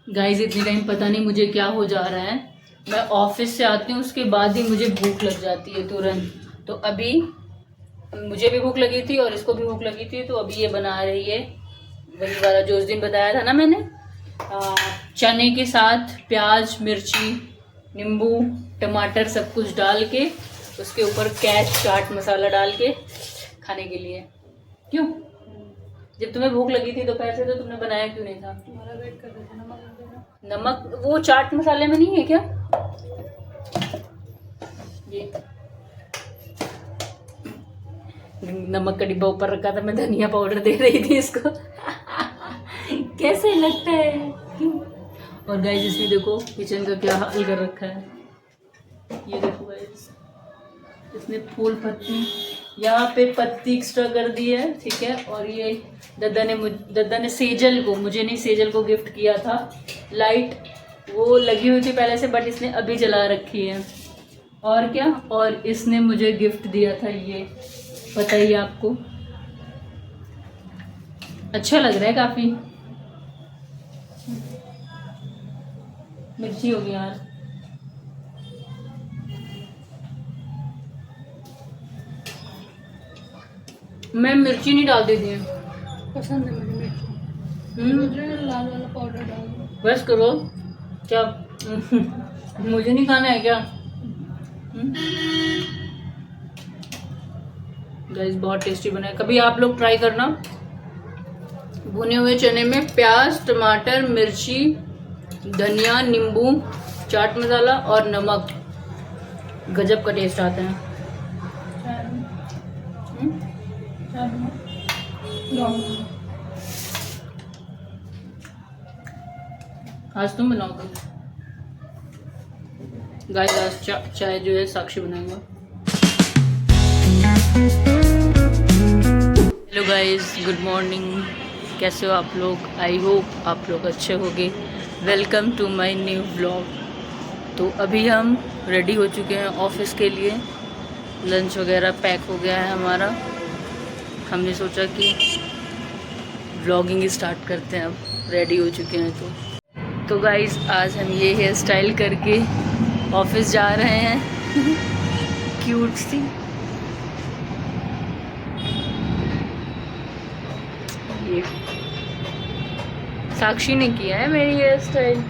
Guys इतनी time पता नहीं मुझे क्या हो जा रहा है। मैं ऑफिस से आती हूँ उसके बाद ही मुझे भूख लग जाती है तुरंत। तो अभी मुझे भी भूख लगी थी और इसको भी भूख लगी थी, तो अभी ये बना रही है वही वाला जो उस दिन बताया था ना मैंने, चने के साथ प्याज मिर्ची नींबू टमाटर सब कुछ डाल के उसके ऊपर कैच चाट मसाला डाल के खाने के लिए। क्यों, जब तुम्हें भूख लगी थी दोपहर से तो तुमने बनाया क्यों नहीं था? तुम्हारा वेट कर रहे थे। नमक वो चाट मसाले में नहीं है क्या? ये नमक का डिब्बा ऊपर रखा था, मैं धनिया पाउडर दे रही थी इसको। कैसे लगता है? क्यों? और गाइस इसमें देखो किचन का क्या हाल कर रखा है। ये देखो गाइस, इसने फूल पत्ती यहाँ पे पत्ती एक्स्ट्रा कर दी है, ठीक है। और ये दद्दा ने सेजल को, मुझे नहीं सेजल को गिफ्ट किया था लाइट, वो लगी हुई थी पहले से बट इसने अभी जला रखी है। और क्या, और इसने मुझे गिफ्ट दिया था ये, पता ही आपको। अच्छा लग रहा है काफी। मिर्ची होगी यार, मैं मिर्ची नहीं डालती थी, पसंद है मुझे मिर्ची। लाल वाला पाउडर डाल दो बस करो। क्या मुझे नहीं खाना है क्या? गाइस बहुत टेस्टी बना है, कभी आप लोग ट्राई करना। भुने हुए चने में प्याज टमाटर मिर्ची धनिया नींबू चाट मसाला और नमक, गजब का टेस्ट आता है। आज तुम बनाओगे गाइस, आज चाय जो है साक्षी बनाएगा। हेलो गाइस, गुड मॉर्निंग, कैसे हो आप लोग? आई होप आप लोग अच्छे होंगे। Welcome to my new vlog. तो अभी हम रेडी हो चुके हैं ऑफिस के लिए, लंच वगैरह पैक हो गया है हमारा। हमने सोचा कि व्लॉगिंग स्टार्ट करते हैं, अब रेडी हो चुके हैं। तो गाइस आज हम ये हेयर स्टाइल करके ऑफिस जा रहे हैं। क्यूट सी ये साक्षी ने किया है मेरी हेयर स्टाइल।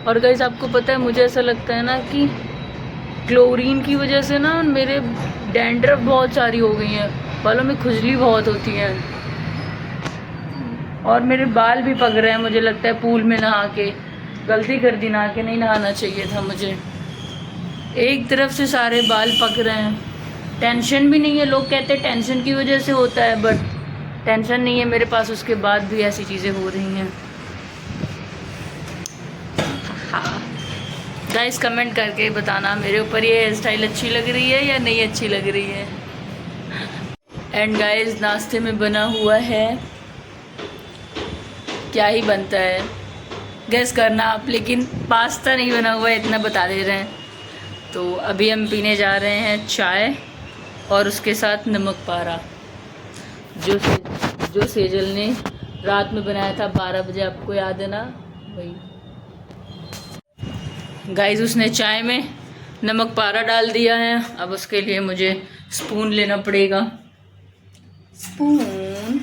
और गाइस आपको पता है, मुझे ऐसा लगता है ना कि क्लोरीन की वजह से ना मेरे डैंड्रफ बहुत सारी हो गई हैं, बालों में खुजली बहुत होती है और मेरे बाल भी पक रहे हैं। मुझे लगता है पूल में नहा के गलती कर दी, नहा के नहीं नहाना चाहिए था मुझे। एक तरफ से सारे बाल पक रहे हैं, टेंशन भी नहीं है। लोग कहते हैं टेंशन की वजह से होता है, बट टेंशन नहीं है मेरे पास, उसके बाद भी ऐसी चीज़ें हो रही हैं। हाँ गाइस कमेंट करके बताना मेरे ऊपर ये हेयर स्टाइल अच्छी लग रही है या नहीं अच्छी लग रही है। एंड गाइस नाश्ते में बना हुआ है, क्या ही बनता है गैस करना आप, लेकिन पास्ता नहीं बना हुआ है, इतना बता दे रहे हैं। तो अभी हम पीने जा रहे हैं चाय और उसके साथ नमक पारा, जो सेजल ने रात में बनाया था 12 बजे, आपको याद है ना? वही गाइस, उसने चाय में नमक पारा डाल दिया है। अब उसके लिए मुझे स्पून लेना पड़ेगा। स्पून।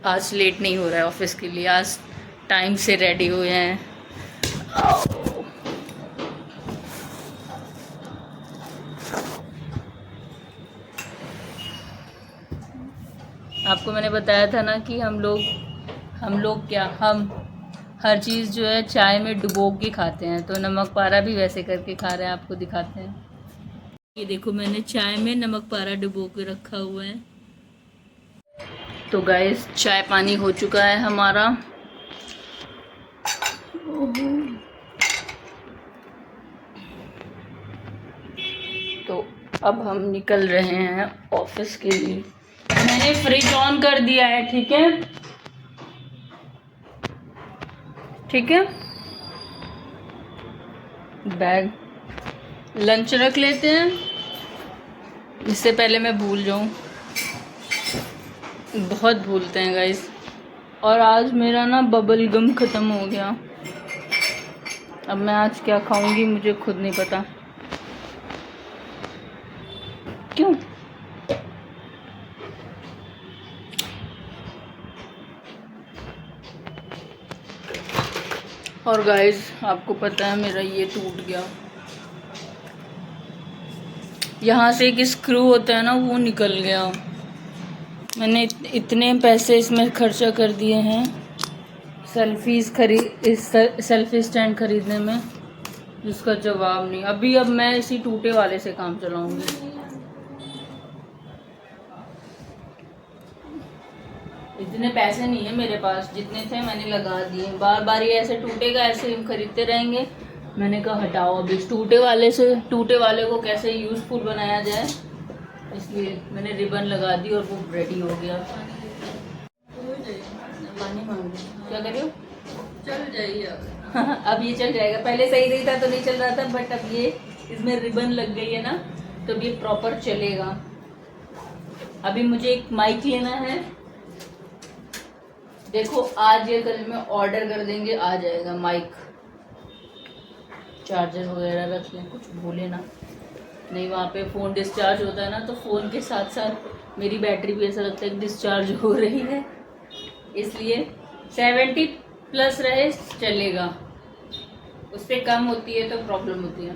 आज लेट नहीं हो रहा है ऑफिस के लिए, आज टाइम से रेडी हुए हैं। आपको मैंने बताया था ना कि हम हर चीज़ जो है चाय में डुबो के खाते हैं, तो नमक पारा भी वैसे करके खा रहे हैं, आपको दिखाते हैं। ये देखो मैंने चाय में नमक पारा डुबो के रखा हुआ है। तो गाइस चाय पानी हो चुका है हमारा। तो अब हम निकल रहे हैं ऑफिस के लिए। मैंने फ्रिज ऑन कर दिया है, ठीक है? ठीक है, बैग लंच रख लेते हैं इससे पहले मैं भूल जाऊं। बहुत भूलते हैं गाइस। और आज मेरा ना बबल गम ख़त्म हो गया। अब मैं आज क्या खाऊंगी मुझे खुद नहीं पता। क्यों? और गाइस आपको पता है मेरा ये टूट गया। यहाँ से एक स्क्रू होता है ना, वो निकल गया। मैंने इतने पैसे इसमें खर्चा कर दिए हैं सेल्फी स्टैंड खरीदने में, जिसका जवाब नहीं। अब मैं इसी टूटे वाले से काम चलाऊंगी। इतने पैसे नहीं है मेरे पास, जितने थे मैंने लगा दिए। बार बार ये ऐसे टूटेगा, ऐसे हम खरीदते रहेंगे। मैंने कहा हटाओ अब इस टूटे वाले को कैसे यूज़फुल बनाया जाए, इसलिए मैंने रिबन लगा दी और वो रेडी हो गया। पानी मांग क्या कर रहे हो? चल जाइए अब ये चल जाएगा। पहले सही नहीं था तो नहीं चल रहा था, बट अब ये इसमें रिबन लग गई है ना, तो अब ये प्रॉपर चलेगा। अभी मुझे एक माइक लेना है। देखो आज या कल में ऑर्डर कर देंगे, आ जाएगा माइक। चार्जर वगैरह रख लें, कुछ भूले ना। नहीं वहाँ पे फ़ोन डिस्चार्ज होता है ना, तो फ़ोन के साथ साथ मेरी बैटरी भी ऐसा लगता है कि डिस्चार्ज हो रही है। इसलिए 70+ रहे चलेगा, उससे कम होती है तो प्रॉब्लम होती है।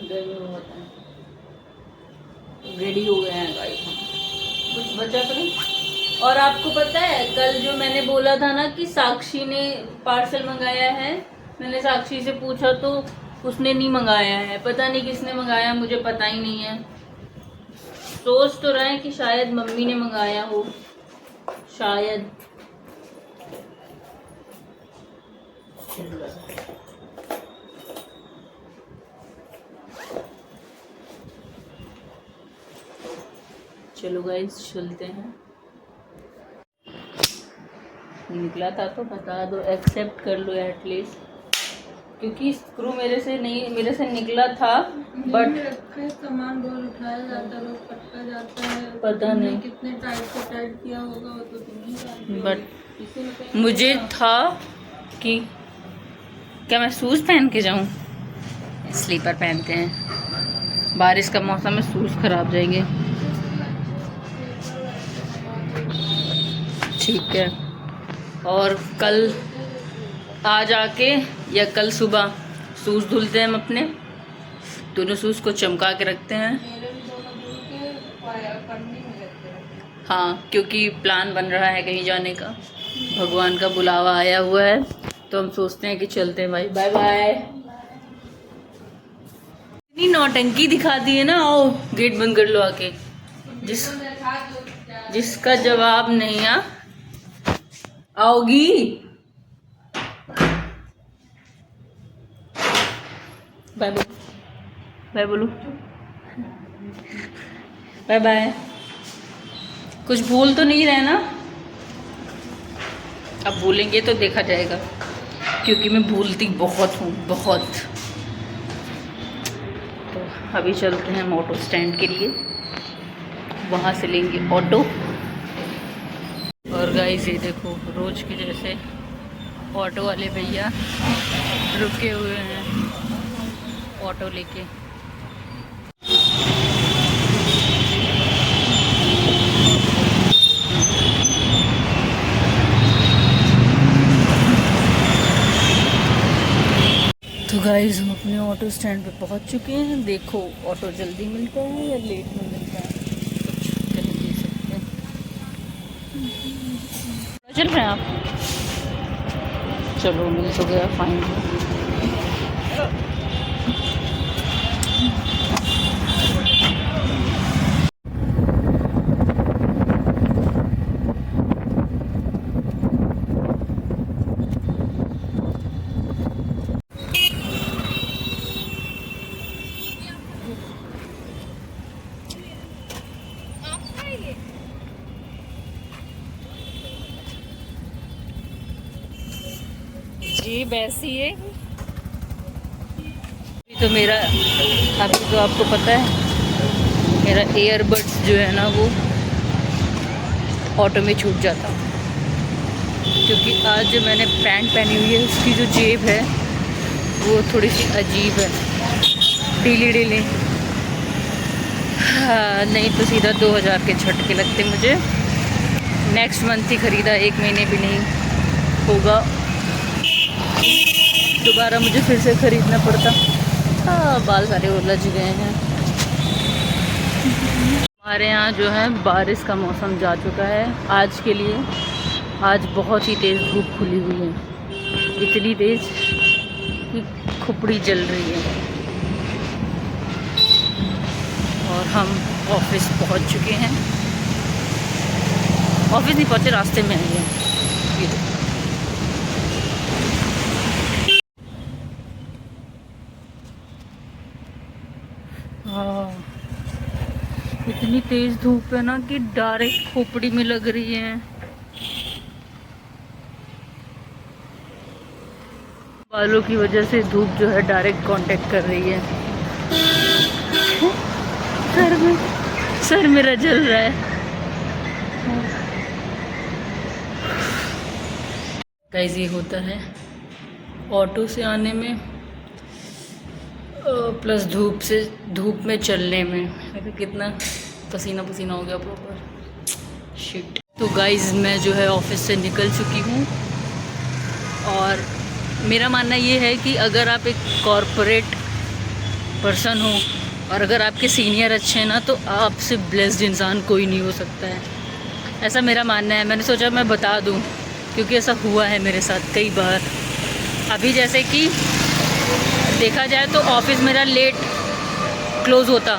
गर्मी बहुत है। रेडी हो गए हैं गाइस हम, कुछ बचा तो नहीं। और आपको पता है कल जो मैंने बोला था ना कि साक्षी ने पार्सल मंगाया है, मैंने साक्षी से पूछा तो उसने नहीं मंगाया है। पता नहीं किसने मंगाया, मुझे पता ही नहीं है। सोच तो रहे हैं कि शायद मम्मी ने मंगाया हो, शायद। चलो गाइस चलते हैं। निकला था तो बता दो, एक्सेप्ट कर लो एटलीस्ट, क्योंकि स्क्रू मेरे से निकला था, बट सामान रोज उठाया जाता है, रोज पटका जाता है। पता नहीं कितने टाइट से टाइट किया होगा वो तो तुम ही जानते हो। बट मुझे था कि क्या मैं शूज़ पहन के जाऊं। स्लीपर पहनते हैं, बारिश का मौसम में शूज़ खराब जाएंगे। ठीक है, और कल आज आके या कल सुबह शूज़ धुलते हैं हम अपने। दोनों शूज़ को चमका के रखते हैं। हाँ, क्योंकि प्लान बन रहा है कहीं जाने का, भगवान का बुलावा आया हुआ है, तो हम सोचते हैं कि चलते हैं भाई। Bye bye. इतनी नौटंकी दिखाती है ना। आओ गेट बंद कर लो आके, जिसका जवाब नहीं। आओगी? बाय बोलो, बाय बोलो, बाय बाय। कुछ भूल तो नहीं रहे ना? अब भूलेंगे तो देखा जाएगा, क्योंकि मैं भूलती बहुत हूँ, बहुत। तो अभी चलते हैं हम ऑटो स्टैंड के लिए, वहाँ से लेंगे ऑटो। और गाइस ये देखो, रोज के जैसे ऑटो वाले भैया रुके हुए हैं ऑटो लेके। तो गाइस हम अपने ऑटो स्टैंड पे पहुंच चुके हैं। देखो ऑटो जल्दी मिलता है या लेट में मिलता है, कुछ कह नहीं सकते। चल रहे हैं आप? चलो मिल तो गया फाइनली। जी वैसी है, तो मेरा अभी तो आपको पता है मेरा ईयरबड्स जो है ना वो ऑटो में छूट जाता, क्योंकि आज जो मैंने पैंट पहनी हुई है उसकी जो जेब है वो थोड़ी सी अजीब है, ढीली ढीली। हाँ, नहीं तो सीधा 2000 के झटके लगते मुझे। नेक्स्ट मंथ ही ख़रीदा, 1 महीने भी नहीं होगा, दोबारा मुझे फिर से ख़रीदना पड़ता। हाँ, बाल सारे उलझ गए हैं। हमारे यहाँ जो है बारिश का मौसम जा चुका है आज के लिए। आज बहुत ही तेज़ धूप खुली हुई है, इतनी तेज़ कि खुपड़ी जल रही है। और हम ऑफिस पहुँच चुके हैं। ऑफिस नहीं पहुँचे, रास्ते में आए हैं। हाँ, इतनी तेज धूप है ना कि डायरेक्ट खोपड़ी में लग रही है। बालों की वजह से धूप जो है डायरेक्ट कांटेक्ट कर रही है। सर मेरा जल रहा है। गाइस, ये होता है ऑटो से आने में प्लस धूप में चलने में। कितना पसीना पसीना हो गया प्रॉपर, शिट। तो गाइस, मैं जो है ऑफिस से निकल चुकी हूँ और मेरा मानना ये है कि अगर आप एक कॉरपोरेट पर्सन हो और अगर आपके सीनियर अच्छे हैं ना तो आपसे ब्लेस्ड इंसान कोई नहीं हो सकता है, ऐसा मेरा मानना है। मैंने सोचा मैं बता दूँ क्योंकि ऐसा हुआ है मेरे साथ कई बार। अभी जैसे कि देखा जाए तो ऑफिस मेरा लेट क्लोज़ होता,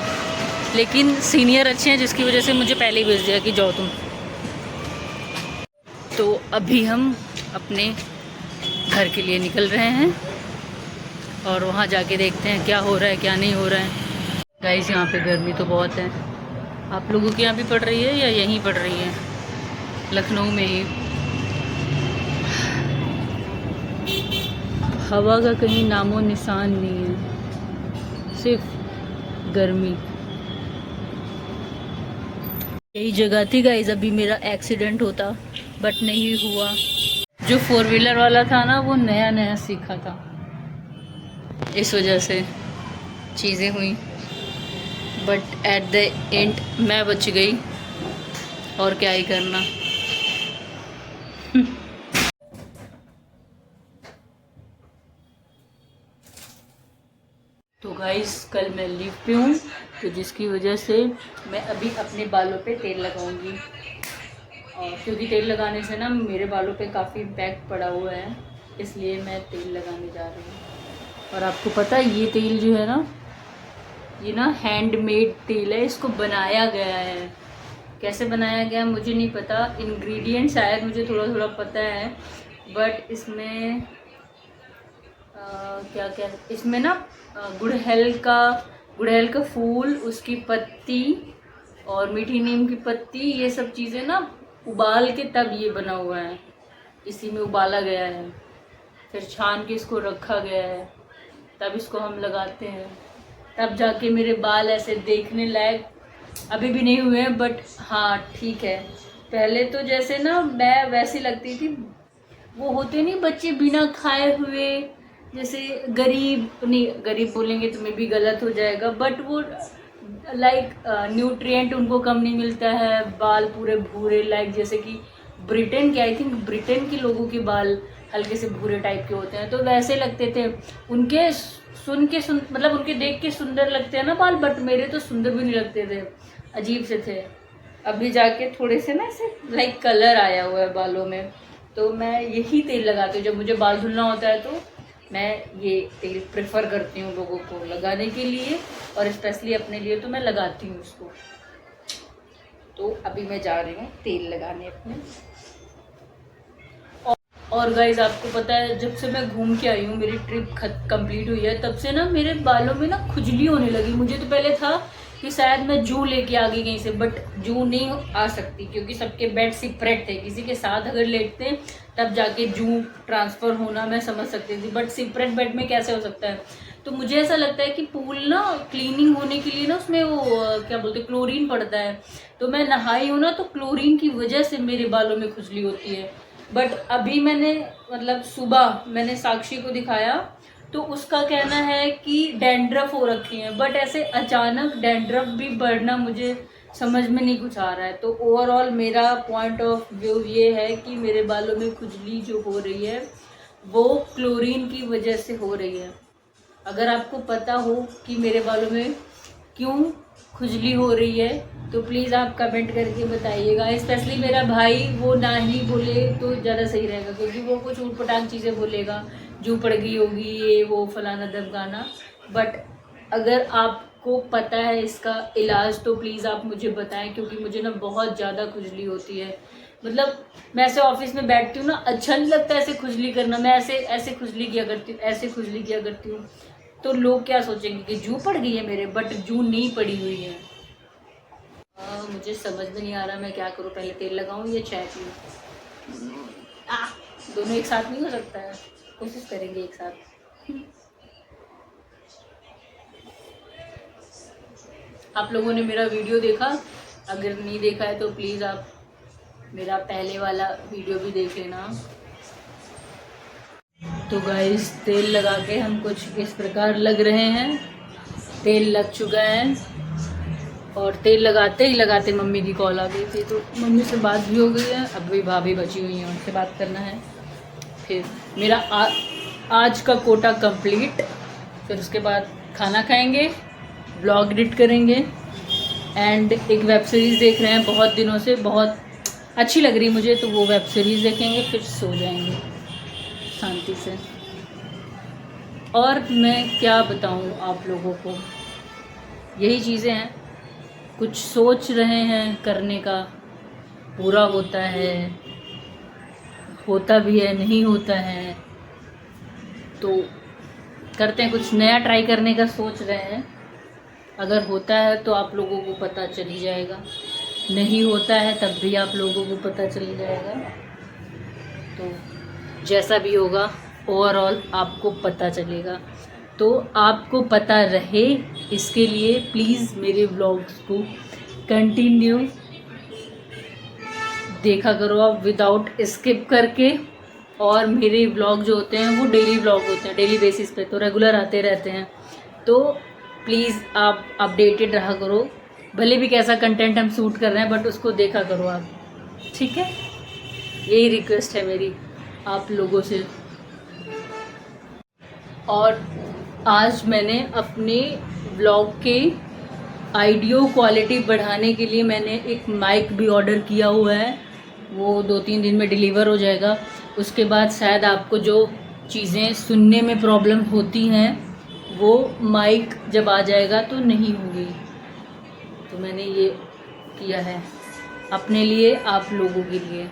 लेकिन सीनियर अच्छे हैं जिसकी वजह से मुझे पहले ही भेज दिया कि जाओ तुम। तो अभी हम अपने घर के लिए निकल रहे हैं और वहाँ जाके देखते हैं क्या हो रहा है क्या नहीं हो रहा है। गाइस, यहाँ पे गर्मी तो बहुत है। आप लोगों के यहाँ भी पड़ रही है या यहीं पड़ रही है? लखनऊ में ही हवा का कहीं नामो निशान नहीं है, सिर्फ गर्मी। यही जगह थी गाइस अभी मेरा एक्सीडेंट होता, बट नहीं हुआ। जो 4 व्हीलर वाला था ना वो नया नया सीखा था, इस वजह से चीज़ें हुई। बट एट द एंड मैं बच गई, और क्या ही करना। तो गाइस, कल मैं लीव पे हूँ, तो जिसकी वजह से मैं अभी अपने बालों पे तेल लगाऊंगी। और क्योंकि तेल लगाने से ना मेरे बालों पे काफ़ी इम्पैक्ट पड़ा हुआ है, इसलिए मैं तेल लगाने जा रही हूँ। और आपको पता है ये तेल जो है ना, ये ना हैंडमेड तेल है, इसको बनाया गया है। कैसे बनाया गया मुझे नहीं पता, इंग्रेडिएंट शायद मुझे थोड़ा थोड़ा पता है, बट इसमें क्या क्या इसमें ना गुड़हल का फूल, उसकी पत्ती और मीठी नीम की पत्ती, ये सब चीज़ें ना उबाल के तब ये बना हुआ है। इसी में उबाला गया है, फिर छान के इसको रखा गया है, तब इसको हम लगाते हैं। तब जाके मेरे बाल ऐसे देखने लायक अभी भी नहीं हुए हैं, बट हाँ ठीक है। पहले तो जैसे ना मैं वैसी लगती थी, वो होते नहीं बच्चे बिना खाए हुए, जैसे गरीब बोलेंगे तो मे भी गलत हो जाएगा, बट वो लाइक न्यूट्रिएंट उनको कम नहीं मिलता है, बाल पूरे भूरे, लाइक जैसे कि ब्रिटेन के, आई थिंक ब्रिटेन के लोगों के बाल हल्के से भूरे टाइप के होते हैं, तो वैसे लगते थे। उनके मतलब उनके देख के सुंदर लगते हैं ना बाल, बट मेरे तो सुंदर भी नहीं लगते थे, अजीब से थे। अभी जाके थोड़े से ना ऐसे लाइक कलर आया हुआ है बालों में, तो मैं यही तेल लगाती हूँ। जब मुझे बाल धुलना होता है तो मैं ये तेल प्रेफर करती हूँ लोगों को लगाने के लिए, और स्पेशली अपने लिए तो मैं लगाती हूँ इसको। तो अभी मैं जा रही हूँ तेल लगाने अपने। और गाइज, आपको पता है जब से मैं घूम के आई हूँ, मेरी ट्रिप कंप्लीट हुई है, तब से ना मेरे बालों में ना खुजली होने लगी। मुझे तो पहले था कि शायद मैं जू लेके आ गई कहीं से, बट जू नहीं आ सकती क्योंकि सबके बेड सेपरेट थे। किसी के साथ अगर लेटते तब जाके जू ट्रांसफ़र होना मैं समझ सकती थी, बट सेपरेट बेड में कैसे हो सकता है। तो मुझे ऐसा लगता है कि पूल ना क्लीनिंग होने के लिए ना उसमें वो क्या बोलते हैं, क्लोरीन पड़ता है। तो मैं नहाई हूँ ना, तो क्लोरीन की वजह से मेरे बालों में खुजली होती है। बट अभी मैंने मतलब सुबह मैंने साक्षी को दिखाया, तो उसका कहना है कि डैंड्रफ हो रखी है। बट ऐसे अचानक डैंड्रफ भी बढ़ना मुझे समझ में नहीं कुछ आ रहा है। तो ओवरऑल मेरा पॉइंट ऑफ व्यू ये है कि मेरे बालों में खुजली जो हो रही है वो क्लोरीन की वजह से हो रही है। अगर आपको पता हो कि मेरे बालों में क्यों खुजली हो रही है तो प्लीज़ आप कमेंट करके बताइएगा। स्पेशली मेरा भाई, वो ना ही बोले तो ज़्यादा सही रहेगा, क्योंकि वो कुछ ऊटपटांग चीज़ें बोलेगा, जू पड़ गई होगी, ये वो फलाना धमकाना। बट अगर आपको पता है इसका इलाज तो प्लीज़ आप मुझे बताएं, क्योंकि मुझे ना बहुत ज़्यादा खुजली होती है। मतलब मैं ऐसे ऑफिस में बैठती हूँ ना, अच्छा नहीं लगता ऐसे खुजली करना। मैं ऐसे खुजली किया करती हूँ, ऐसे खुजली किया करती हूँ, तो लोग क्या सोचेंगे कि जू पड़ गई है मेरे, बट जू नहीं पड़ी हुई है। मुझे समझ में नहीं आ रहा मैं क्या करूँ, पहले तेल लगाऊँ या चाय पीऊँ? दोनों एक साथ नहीं हो सकता है, कोशिश करेंगे एक साथ। आप लोगों ने मेरा वीडियो देखा? अगर नहीं देखा है तो प्लीज़ आप मेरा पहले वाला वीडियो भी देख लेना। तो गाइस, तेल लगा के हम कुछ इस प्रकार लग रहे हैं। तेल लग चुका है और तेल लगाते ही लगाते मम्मी की कॉल आ गई थी, तो मम्मी से बात भी हो गई है। अब भी भाभी बची हुई हैं, उनसे बात करना है। फिर मेरा आज का कोटा कंप्लीट। फिर उसके बाद खाना खाएंगे, ब्लॉग एडिट करेंगे एंड एक वेब सीरीज़ देख रहे हैं बहुत दिनों से, बहुत अच्छी लग रही मुझे, तो वो वेब सीरीज़ देखेंगे, फिर सो जाएंगे शांति से। और मैं क्या बताऊं आप लोगों को, यही चीज़ें हैं। कुछ सोच रहे हैं करने का, पूरा होता है, होता भी है, नहीं होता है, तो करते हैं, कुछ नया ट्राई करने का सोच रहे हैं। अगर होता है तो आप लोगों को पता चल ही जाएगा, नहीं होता है तब भी आप लोगों को पता चल जाएगा। तो जैसा भी होगा ओवरऑल आपको पता चलेगा। तो आपको पता रहे इसके लिए प्लीज़ मेरे व्लॉग्स को कंटिन्यू देखा करो आप, विदाउट स्किप करके। और मेरे व्लॉग जो होते हैं वो डेली व्लॉग होते हैं, डेली बेसिस पे, तो रेगुलर आते रहते हैं। तो प्लीज़ आप अपडेटेड रहा करो, भले भी कैसा कंटेंट हम शूट कर रहे हैं, बट उसको देखा करो आप, ठीक है? यही रिक्वेस्ट है मेरी आप लोगों से। और आज मैंने अपने व्लॉग के ऑडियो क्वालिटी बढ़ाने के लिए मैंने एक माइक भी ऑर्डर किया हुआ है, वो 2-3 दिन में डिलीवर हो जाएगा। उसके बाद शायद आपको जो चीज़ें सुनने में प्रॉब्लम होती हैं वो माइक जब आ जाएगा तो नहीं होगी। तो मैंने ये किया है अपने लिए, आप लोगों के लिए।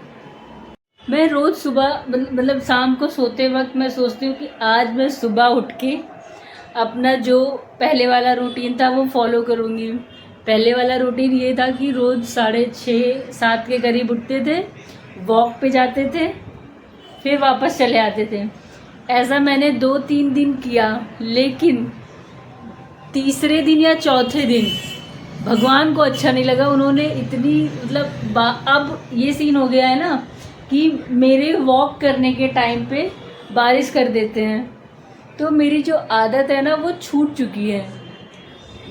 मैं रोज़ सुबह मतलब शाम को सोते वक्त मैं सोचती हूँ कि आज मैं सुबह उठ के अपना जो पहले वाला रूटीन था वो फॉलो करूँगी। पहले वाला रूटीन ये था कि रोज़ 6:30-7 के करीब उठते थे, वॉक पे जाते थे, फिर वापस चले आते थे। ऐसा मैंने 2-3 दिन किया, लेकिन तीसरे दिन या चौथे दिन भगवान को अच्छा नहीं लगा। उन्होंने इतनी मतलब अब ये सीन हो गया है ना कि मेरे वॉक करने के टाइम पे बारिश कर देते हैं, तो मेरी जो आदत है ना वो छूट चुकी है।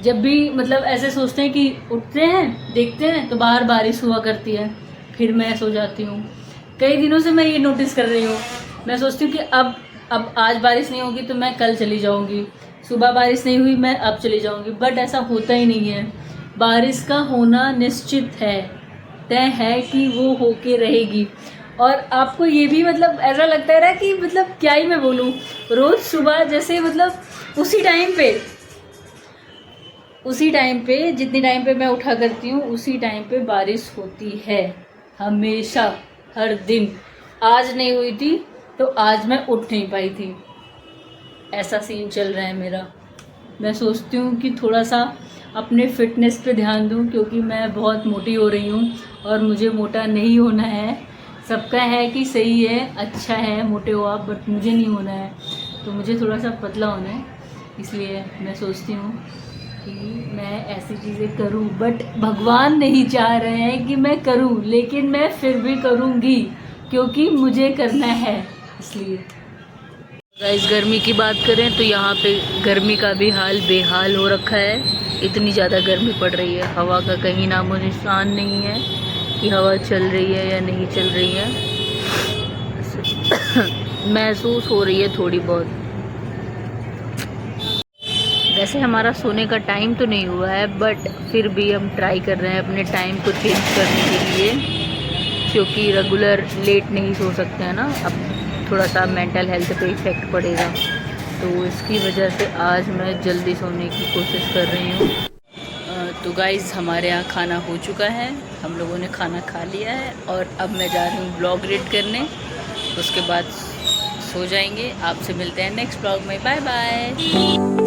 जब भी मतलब ऐसे सोचते हैं कि उठते हैं देखते हैं तो बाहर बारिश हुआ करती है, फिर मैं सो जाती हूँ। कई दिनों से मैं ये नोटिस कर रही हूँ। मैं सोचती हूँ कि अब आज बारिश नहीं होगी तो मैं कल चली जाऊँगी, सुबह बारिश नहीं हुई मैं अब चली जाऊँगी, बट ऐसा होता ही नहीं है। बारिश का होना निश्चित है, तय है कि वो होके रहेगी। और आपको ये भी मतलब ऐसा लगता है ना कि मतलब क्या ही मैं बोलूँ, रोज़ सुबह जैसे मतलब उसी टाइम पे जितनी टाइम पे मैं उठा करती हूँ उसी टाइम पे बारिश होती है, हमेशा, हर दिन। आज नहीं हुई थी तो आज मैं उठ नहीं पाई थी, ऐसा सीन चल रहा है मेरा। मैं सोचती हूँ कि थोड़ा सा अपने फिटनेस पे ध्यान दूँ, क्योंकि मैं बहुत मोटी हो रही हूँ और मुझे मोटा नहीं होना है। सबका है कि सही है, अच्छा है मोटे हो आप, बट मुझे नहीं होना है, तो मुझे थोड़ा सा पतला होना है। इसलिए मैं सोचती हूँ कि मैं ऐसी चीज़ें करूँ, बट भगवान नहीं चाह रहे हैं कि मैं करूँ, लेकिन मैं फिर भी करूँगी क्योंकि मुझे करना है इसलिए। गाइस गर्मी की बात करें तो यहाँ पे गर्मी का भी हाल बेहाल हो रखा है। इतनी ज़्यादा गर्मी पड़ रही है, हवा का कहीं नामो निशान नहीं है कि हवा चल रही है या नहीं चल रही है। महसूस हो रही है थोड़ी बहुत। वैसे हमारा सोने का टाइम तो नहीं हुआ है, बट फिर भी हम ट्राई कर रहे हैं अपने टाइम को चेंज करने के लिए, क्योंकि रेगुलर लेट नहीं सो सकते हैं ना, अब थोड़ा सा मेंटल हेल्थ पे इफ़ेक्ट पड़ेगा। तो इसकी वजह से आज मैं जल्दी सोने की कोशिश कर रही हूँ। तो गाइज़ हमारे यहाँ खाना हो चुका है, हम लोगों ने खाना खा लिया है और अब मैं जा रही हूँ ब्लॉग एडिट करने, उसके बाद सो जाएंगे। आपसे मिलते हैं नेक्स्ट ब्लॉग में। Bye bye.